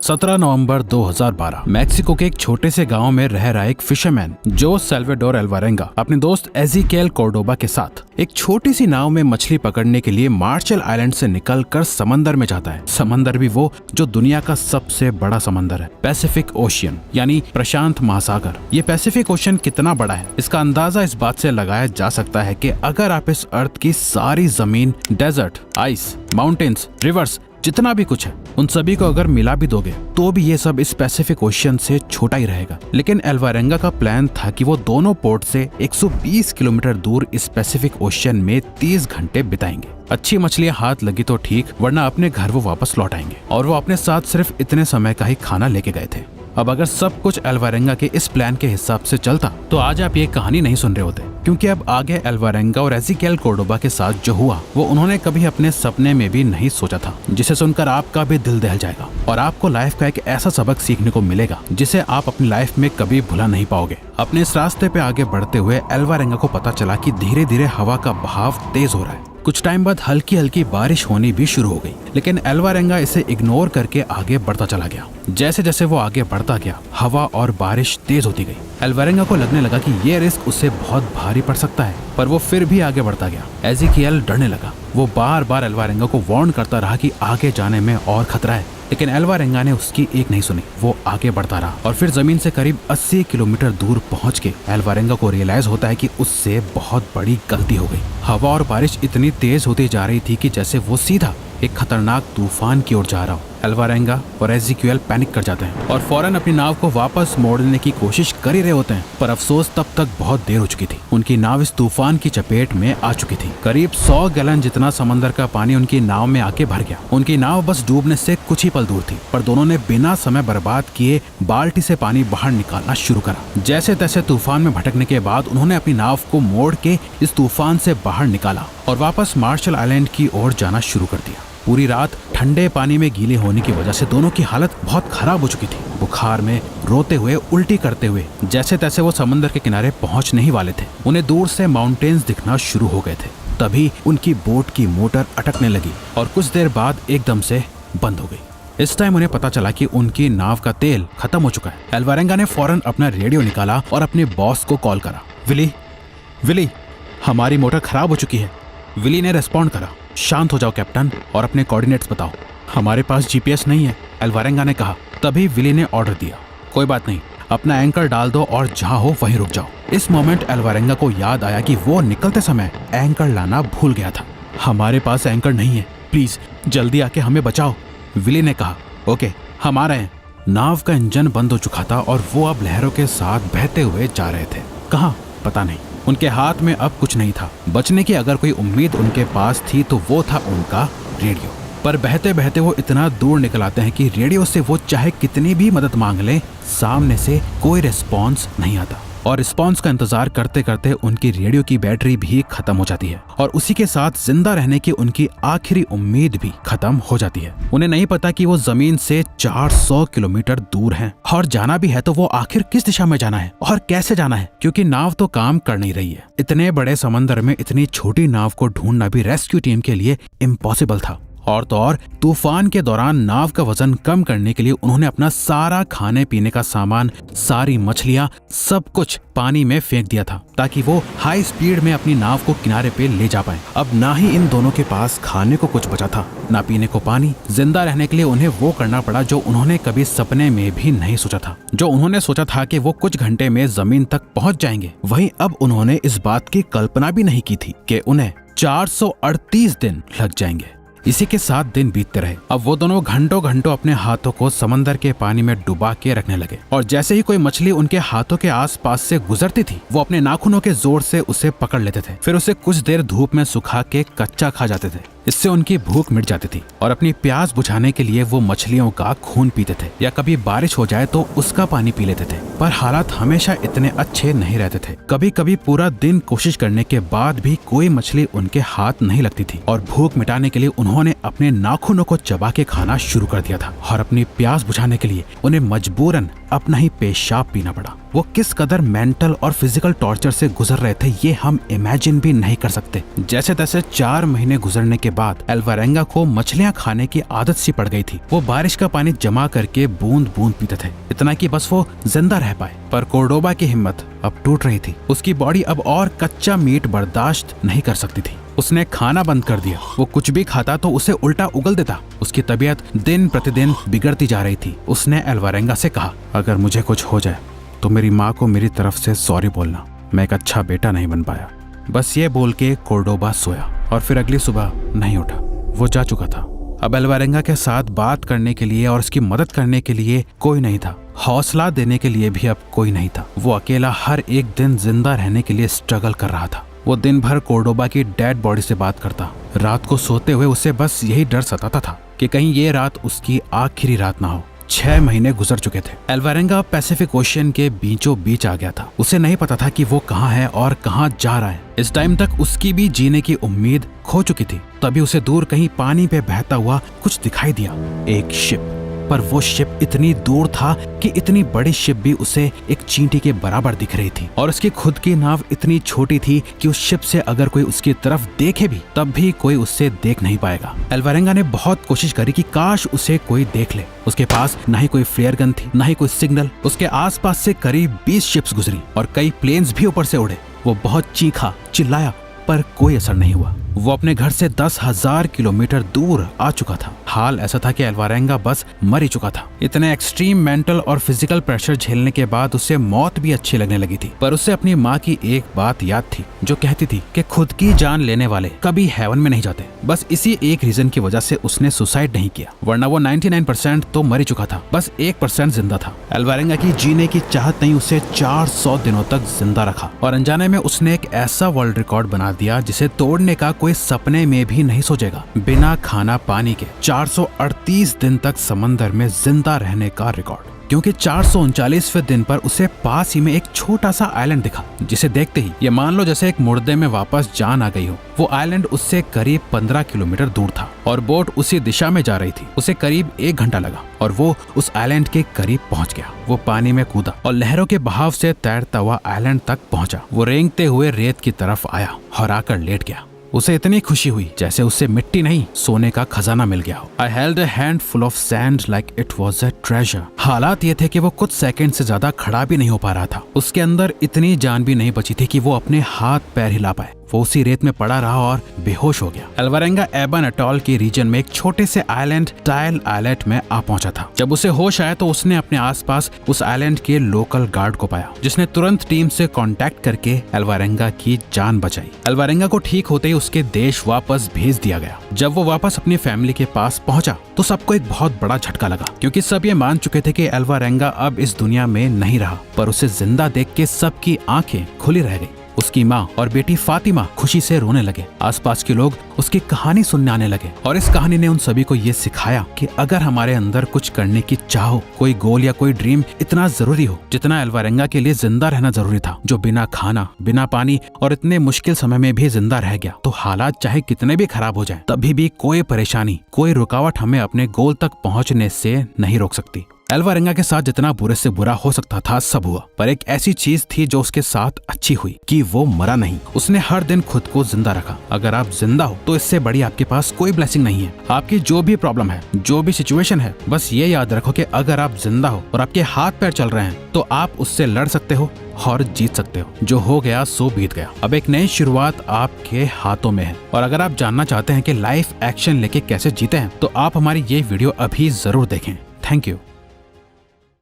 17 नवंबर 2012 Mexico के एक छोटे से गांव में रह रहा एक फिशरमैन जो साल्वाडोर अल्वारेंगा अपने दोस्त एजिकिएल कोर्डोबा के साथ एक छोटी सी नाव में मछली पकड़ने के लिए मार्शल आइलैंड से निकलकर समंदर में जाता है। समंदर भी वो जो दुनिया का सबसे बड़ा समंदर है, पैसिफिक ओशियन यानी प्रशांत महासागर। ये पैसिफिक ओशियन कितना बड़ा है इसका अंदाजा इस बात से लगाया जा सकता है कि अगर आप इस अर्थ की सारी जमीन, डेजर्ट, आइस, माउंटेन्स, रिवर्स, जितना भी कुछ है उन सभी को अगर मिला भी दोगे तो भी ये सब इस पैसिफिक ओशियन से छोटा ही रहेगा। लेकिन अल्वारेंगा का प्लान था कि वो दोनों पोर्ट से 120 किलोमीटर दूर इस पैसिफिक ओशियन में 30 घंटे बिताएंगे। अच्छी मछलियां हाथ लगी तो ठीक, वरना अपने घर वो वापस लौट आएंगे। और वो अपने साथ सिर्फ इतने समय का ही खाना लेके गए थे। अब अगर सब कुछ अल्वारेंगा के इस प्लान के हिसाब से चलता तो आज आप ये कहानी नहीं सुन रहे होते, क्योंकि अब आगे अल्वारेंगा और एजिकिएल कोर्डोबा के साथ जो हुआ वो उन्होंने कभी अपने सपने में भी नहीं सोचा था, जिसे सुनकर आपका भी दिल दहल जाएगा और आपको लाइफ का एक ऐसा सबक सीखने को मिलेगा जिसे आप अपनी लाइफ में कभी भुला नहीं पाओगे। अपने इस रास्ते पे आगे बढ़ते हुए अल्वारेंगा को पता चला कि धीरे धीरे हवा का बहाव तेज हो रहा है। कुछ टाइम बाद हल्की हल्की बारिश होनी भी शुरू हो गई, लेकिन अल्वारेंगा इसे इग्नोर करके आगे बढ़ता चला गया। जैसे जैसे वो आगे बढ़ता गया हवा और बारिश तेज होती गई। अल्वारेंगा को लगने लगा कि ये रिस्क उसे बहुत भारी पड़ सकता है, पर वो फिर भी आगे बढ़ता गया। एजिकिएल डरने लगा। वो बार बार अल्वारेंगा को वार्न करता रहा कि आगे जाने में और खतरा है, लेकिन अल्वारेंगा ने उसकी एक नहीं सुनी। वो आगे बढ़ता रहा और फिर जमीन से करीब 80 किलोमीटर दूर पहुंच के अल्वारेंगा को रियलाइज होता है कि उससे बहुत बड़ी गलती हो गई। हवा और बारिश इतनी तेज होती जा रही थी कि जैसे वो सीधा एक खतरनाक तूफान की ओर जा रहा हो। अल्वारेंगा और एजिकिएल पैनिक कर जाते हैं और फौरन अपनी नाव को वापस मोड़ने की कोशिश कर ही रहे होते हैं, पर अफसोस तब तक बहुत देर हो चुकी थी। उनकी नाव इस तूफान की चपेट में आ चुकी थी। करीब 100 गैलन जितना समंदर का पानी उनकी नाव में आके भर गया। उनकी नाव बस डूबने से कुछ ही पल दूर थी, पर दोनों ने बिना समय बर्बाद किए बाल्टी से पानी बाहर निकालना शुरू करा। जैसे तैसे तूफान में भटकने के बाद उन्होंने अपनी नाव को मोड़ के इस तूफान से बाहर निकाला और वापस मार्शल आइलैंड की ओर जाना शुरू कर दिया। पूरी रात ठंडे पानी में गीले होने की वजह से दोनों की हालत बहुत खराब हो चुकी थी। बुखार में, रोते हुए, उल्टी करते हुए जैसे तैसे वो समंदर के किनारे पहुंचने ही वाले थे। उन्हें दूर से माउंटेन्स दिखना शुरू हो गए थे। तभी उनकी बोट की मोटर अटकने लगी और कुछ देर बाद एकदम से बंद हो गई। इस टाइम उन्हें पता चला कि उनकी नाव का तेल खत्म हो चुका है। अल्वारेंगा ने फौरन अपना रेडियो निकाला और अपने बॉस को कॉल करा। विली, हमारी मोटर खराब हो चुकी है। विली ने रेस्पॉन्ड करा। शांत हो जाओ कैप्टन और अपने कोऑर्डिनेट्स बताओ। हमारे पास जीपीएस नहीं है, अल्वारेंगा ने कहा। तभी विली ने ऑर्डर दिया, कोई बात नहीं, अपना एंकर डाल दो और जहां हो वहीं रुक जाओ। इस मोमेंट अल्वारेंगा को याद आया कि वो निकलते समय एंकर लाना भूल गया था। हमारे पास एंकर नहीं है, प्लीज जल्दी आके हमें बचाओ, विली ने कहा। ओके, हम आ रहे हैं। नाव का इंजन बंद हो चुका था और वो अब लहरों के साथ बहते हुए जा रहे थे। कहाँ पता नहीं। उनके हाथ में अब कुछ नहीं था। बचने की अगर कोई उम्मीद उनके पास थी तो वो था उनका रेडियो। पर बहते बहते वो इतना दूर निकल आते हैं कि रेडियो से वो चाहे कितनी भी मदद मांग लें, सामने से कोई रिस्पॉन्स नहीं आता। और रिस्पॉन्स का इंतजार करते करते उनकी रेडियो की बैटरी भी खत्म हो जाती है और उसी के साथ जिंदा रहने की उनकी आखिरी उम्मीद भी खत्म हो जाती है। उन्हें नहीं पता कि वो जमीन से 400 किलोमीटर दूर हैं और जाना भी है तो वो आखिर किस दिशा में जाना है और कैसे जाना है, क्योंकि नाव तो काम कर नहीं रही है। इतने बड़े समंदर में इतनी छोटी नाव को ढूंढना भी रेस्क्यू टीम के लिए इम्पॉसिबल था। और तो और तूफान के दौरान नाव का वजन कम करने के लिए उन्होंने अपना सारा खाने पीने का सामान, सारी मछलियां, सब कुछ पानी में फेंक दिया था ताकि वो हाई स्पीड में अपनी नाव को किनारे पे ले जा पाए। अब ना ही इन दोनों के पास खाने को कुछ बचा था, ना पीने को पानी। जिंदा रहने के लिए उन्हें वो करना पड़ा जो उन्होंने कभी सपने में भी नहीं सोचा था। जो उन्होंने सोचा था कि वो कुछ घंटे में जमीन तक पहुंच जाएंगे, वहीं अब उन्होंने इस बात की कल्पना भी नहीं की थी कि उन्हें 438 दिन लग जाएंगे। इसी के साथ दिन बीतते रहे। अब वो दोनों घंटों घंटों अपने हाथों को समंदर के पानी में डुबा के रखने लगे और जैसे ही कोई मछली उनके हाथों के आसपास से गुजरती थी वो अपने नाखूनों के जोर से उसे पकड़ लेते थे। फिर उसे कुछ देर धूप में सुखा के कच्चा खा जाते थे। इससे उनकी भूख मिट जाती थी और अपनी प्यास बुझाने के लिए वो मछलियों का खून पीते थे या कभी बारिश हो जाए तो उसका पानी पी लेते थे। पर हालात हमेशा इतने अच्छे नहीं रहते थे। कभी कभी पूरा दिन कोशिश करने के बाद भी कोई मछली उनके हाथ नहीं लगती थी और भूख मिटाने के लिए उन्होंने अपने नाखूनों को चबा के खाना शुरू कर दिया था और अपनी प्यास बुझाने के लिए उन्हें मजबूरन अपना ही पेशाब पीना पड़ा। वो किस कदर मेंटल और फिजिकल टॉर्चर से गुजर रहे थे ये हम इमेजिन भी नहीं कर सकते। जैसे तैसे 4 महीने गुजरने के बाद अल्वारेंगा को मछलियां खाने की आदत सी पड़ गई थी। वो बारिश का पानी जमा करके बूंद बूंद पीते थे, इतना कि बस वो जिंदा रह पाए। पर कोर्डोबा की हिम्मत अब टूट रही थी। उसकी बॉडी अब और कच्चा मीट बर्दाश्त नहीं कर सकती थी। उसने खाना बंद कर दिया। वो कुछ भी खाता तो उसे उल्टा उगल देता। उसकी तबीयत दिन प्रतिदिन बिगड़ती जा रही थी। उसने अल्वारेंगा से कहा, अगर मुझे कुछ हो जाए तो मेरी माँ को मेरी तरफ से सॉरी बोलना। मैं एक अच्छा बेटा नहीं बन पाया। बस ये बोल के कोर्डोबा सोया और फिर अगली सुबह नहीं उठा। वो जा चुका था। अब अल्वारेंगा के साथ बात करने के लिए और उसकी मदद करने के लिए कोई नहीं था। हौसला देने के लिए भी अब कोई नहीं था। वो अकेला हर एक दिन जिंदा रहने के लिए स्ट्रगल कर रहा था। वो दिन भर कोर्डोबा की डेड बॉडी से बात करता। रात को सोते हुए उसे बस यही डर सताता था कि कहीं ये रात उसकी आखिरी रात ना हो। 6 महीने गुजर चुके थे। अल्वारेंगा पैसिफिक ओशियन के बीचों बीच आ गया था। उसे नहीं पता था कि वो कहाँ है और कहाँ जा रहा है। इस टाइम तक उसकी भी जीने की उम्मीद खो चुकी थी। तभी उसे दूर कहीं पानी पे बहता हुआ कुछ दिखाई दिया, एक शिप। पर वो शिप इतनी दूर था कि इतनी बड़ी शिप भी उसे एक चींटी के बराबर दिख रही थी और उसकी खुद की नाव इतनी छोटी थी कि उस शिप से अगर कोई उसकी तरफ देखे भी तब भी कोई उससे देख नहीं पाएगा। अल्वारेंगा ने बहुत कोशिश करी कि काश उसे कोई देख ले। उसके पास न ही कोई फ्लेयर गन थी, न ही कोई सिग्नल। उसके आसपास से करीब 20 शिप्स गुजरी और कई प्लेन्स भी ऊपर से उड़े। वो बहुत चीखा, चिल्लाया, पर कोई असर नहीं हुआ। वो अपने घर से 10,000 किलोमीटर दूर आ चुका था। हाल ऐसा था कि अल्वारेंगा बस मर ही चुका था। इतने एक्सट्रीम मेंटल और फिजिकल प्रेशर झेलने के बाद उसे मौत भी अच्छी लगने लगी थी। पर उसे अपनी माँ की एक बात याद थी जो कहती थी कि खुद की जान लेने वाले कभी हेवन में नहीं जाते। बस इसी एक रीजन की वजह से उसने सुसाइड नहीं किया, वरना वो 99% तो मर ही चुका था। बस 1% जिंदा था। अल्वारेंगा की जीने की चाहत नहीं उसे 400 दिनों तक जिंदा रखा और अनजाने में उसने एक ऐसा वर्ल्ड रिकॉर्ड बना दिया जिसे तोड़ने का कोई सपने में भी नहीं सोचेगा। बिना खाना पानी के 438 दिन तक समंदर में जिंदा रहने का रिकॉर्ड। क्योंकि 439वें दिन पर उसे पास ही में एक छोटा सा आइलैंड दिखा, जिसे देखते ही ये मान लो जैसे एक मुर्दे में वापस जान आ गई हो। वो आइलैंड उससे करीब 15 किलोमीटर दूर था और बोट उसी दिशा में जा रही थी। उसे करीब 1 घंटा लगा और वो उस आइलैंड के करीब पहुंच गया। वो पानी में कूदा और लहरों के बहाव से तैरता हुआ आइलैंड तक पहुंचा। वो रेंगते हुए रेत की तरफ आया और आकर लेट गया। उसे इतनी खुशी हुई जैसे उससे मिट्टी नहीं सोने का खजाना मिल गया हो। I held a handful of sand like it was a treasure। हालात ये थे कि वो कुछ सेकंड से ज्यादा खड़ा भी नहीं हो पा रहा था। उसके अंदर इतनी जान भी नहीं बची थी कि वो अपने हाथ पैर हिला पाए। वो उसी रेत में पड़ा रहा और बेहोश हो गया। अल्वारेंगा एबन अटॉल के रीजन में एक छोटे से आइलैंड टाइल आइलैंड में आ पहुंचा था। जब उसे होश आया तो उसने अपने आसपास उस आइलैंड के लोकल गार्ड को पाया, जिसने तुरंत टीम से कांटेक्ट करके अल्वारेंगा की जान बचाई। अल्वारेंगा को ठीक होते ही उसके देश वापस भेज दिया गया। जब वो वापस अपनी फैमिली के पास पहुंचा तो सबको एक बहुत बड़ा झटका लगा, क्योंकि सब ये मान चुके थे कि अल्वारेंगा अब इस दुनिया में नहीं रहा। पर उसे जिंदा देख के सबकी आंखें खुली रह गई। उसकी माँ और बेटी फातिमा खुशी से रोने लगे। आसपास के लोग उसकी कहानी सुनने आने लगे और इस कहानी ने उन सभी को ये सिखाया कि अगर हमारे अंदर कुछ करने की चाह हो, कोई गोल या कोई ड्रीम इतना जरूरी हो जितना अल्वारेंगा के लिए जिंदा रहना जरूरी था, जो बिना खाना, बिना पानी और इतने मुश्किल समय में भी जिंदा रह गया, तो हालात चाहे कितने भी खराब हो जाएं, तभी भी कोई परेशानी, कोई रुकावट हमें अपने गोल तक पहुँचने से नहीं रोक सकती। अल्वारेंगा के साथ जितना बुरे से बुरा हो सकता था सब हुआ, पर एक ऐसी चीज थी जो उसके साथ अच्छी हुई कि वो मरा नहीं। उसने हर दिन खुद को जिंदा रखा। अगर आप जिंदा हो तो इससे बड़ी आपके पास कोई ब्लेसिंग नहीं है। आपकी जो भी प्रॉब्लम है, जो भी सिचुएशन है, बस ये याद रखो कि अगर आप जिंदा हो और आपके हाथ पैर चल रहे हैं तो आप उससे लड़ सकते हो और जीत सकते हो। जो हो गया सो बीत गया। अब एक नई शुरुआत आपके हाथों में है। और अगर आप जानना चाहते हैं कि लाइफ एक्शन लेके कैसे जीते हैं तो आप हमारी ये वीडियो अभी जरूर देखें। Thank you.